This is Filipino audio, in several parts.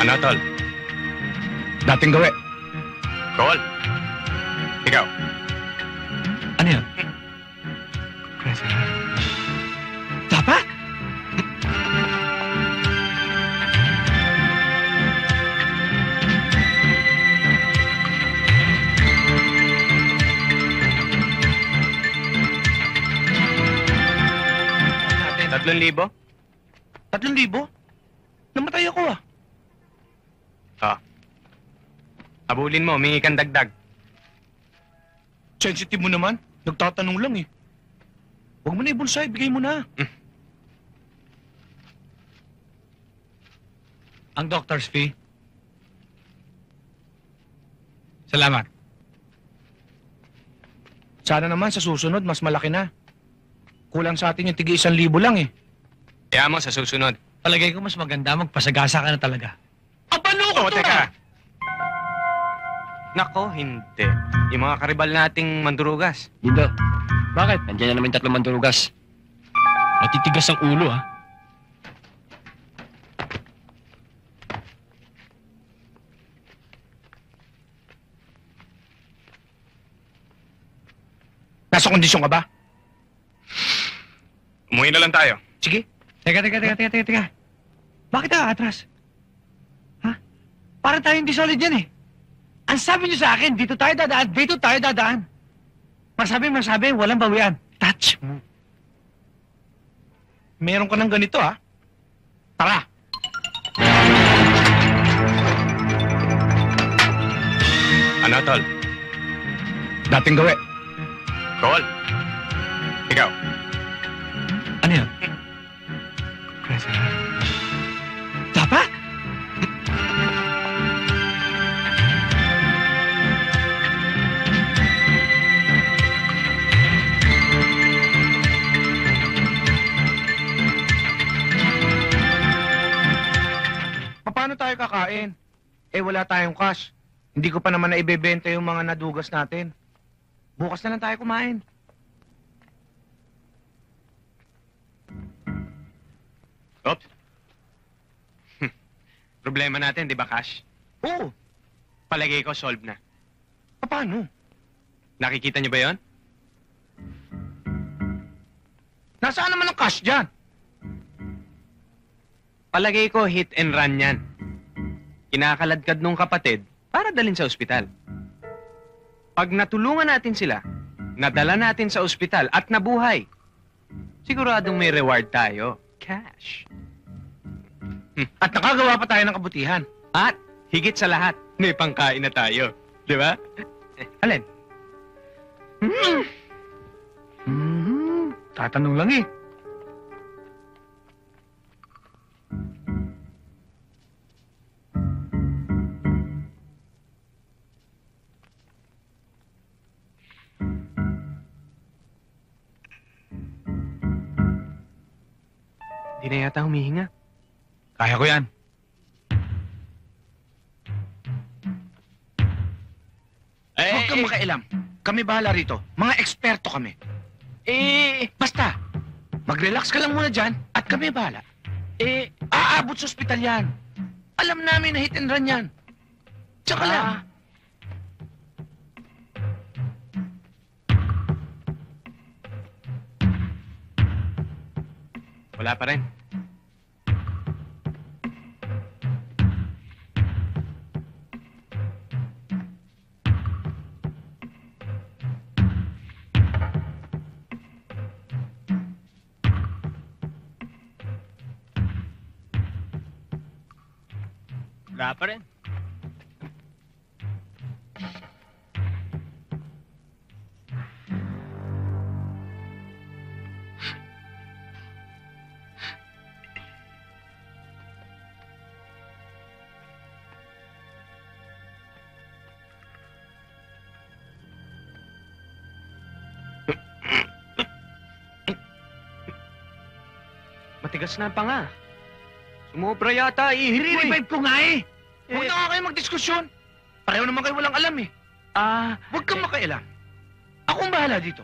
Ano, tol? Dating gawi. Call. Ikaw. Ano yun? Tapa? Tatlong libo? 3,000? Namatay ako ah. Ah. Habulin mo, humingi kang dagdag. Sensitive mo naman. Nagtatanong lang eh. Huwag mo na ibulsa, ibigay mo na. Ang doctor's fee. Salamat. Sana naman sa susunod, mas malaki na. Kulang sa atin yung tigi 1,000 lang eh. Kaya mo sa susunod. Palagay ko mas maganda magpasagasa ka na talaga. Abalo Oo, teka. Nako, hindi. Yung mga karibal nating mandurugas. Dindo, Bakit? nandiyan na naman 3 mandurugas. Natitigas ang ulo ah. Nasa kondisyon ka ba? Umuwi na lang tayo. Sige. Teka. Bakit atras? Ha? Para tayo hindi solid yan eh. Ang sabi niyo sa akin, dito tayo dadaan. Masabi, walang bawian. Touch mo. Meron ka ng ganito ha? Tara. Ano, tol? Dating gawi. Call. Ikaw. Ano yun? Tapa? Paano tayo kakain? Eh wala tayong cash. Hindi ko pa naman naibebenta yung mga nadugas natin. Bukas na lang tayo kumain. Oops. Problema natin, di ba, Cash? Oo. Palagay ko, solve na. Paano? Nakikita niyo ba yon? Nasaan naman ang cash dyan? Palagay ko, hit and run yan. Kinakaladkad nung kapatid para dalhin sa ospital. Pag natulungan natin sila, nadala natin sa ospital at nabuhay, siguradong may reward tayo. Cash. At nakagawa pa tayo ng kabutihan. At higit sa lahat, may pangkain na tayo. Di ba? Alin? Tatanong lang eh. Di na yata humihinga. Kaya ko yan. Huwag kang makailam. Kami bahala rito. Mga eksperto kami. Basta, mag-relax ka lang muna dyan at kami bahala. Aabot sa ospital yan. Alam namin na hit and run yan. Tsaka lang. Wala pa rin. Wala pa rin. Matigas na pa nga. Sumobra yata, ihiri. I-revive ko nga eh. Huwag na nga kayo magdiskusyon. Pareho naman kayo walang alam eh. Huwag kang makailam. Ako ang bahala dito.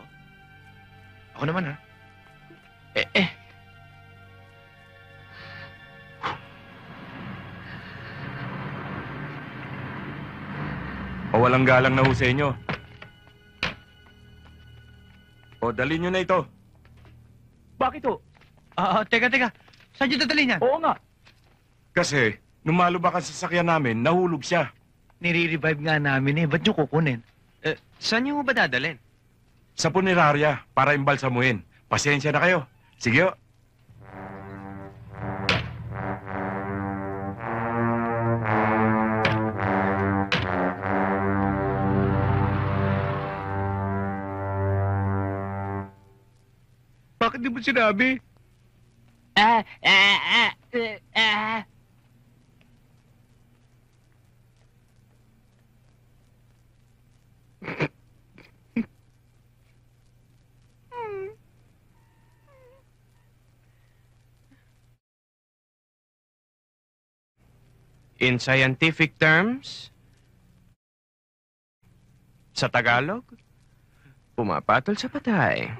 Ako naman ha. Mawalang galang na ho sa inyo. O, dalhin nyo na ito. Bakit ho? Teka. Saan nyo dadalhin yan? Oo nga. Kasi, nung malubak ang sasakyan namin, nahulog siya. Nire-revive nga namin Ba't nyo kukunin? Saan niyo ba dadalhin? Sa punerarya, para imbalsamuhin. Pasensya na kayo. Sige ho. Bakit di mo sinabi? In scientific terms, sa Tagalog, pumapatol sa patay.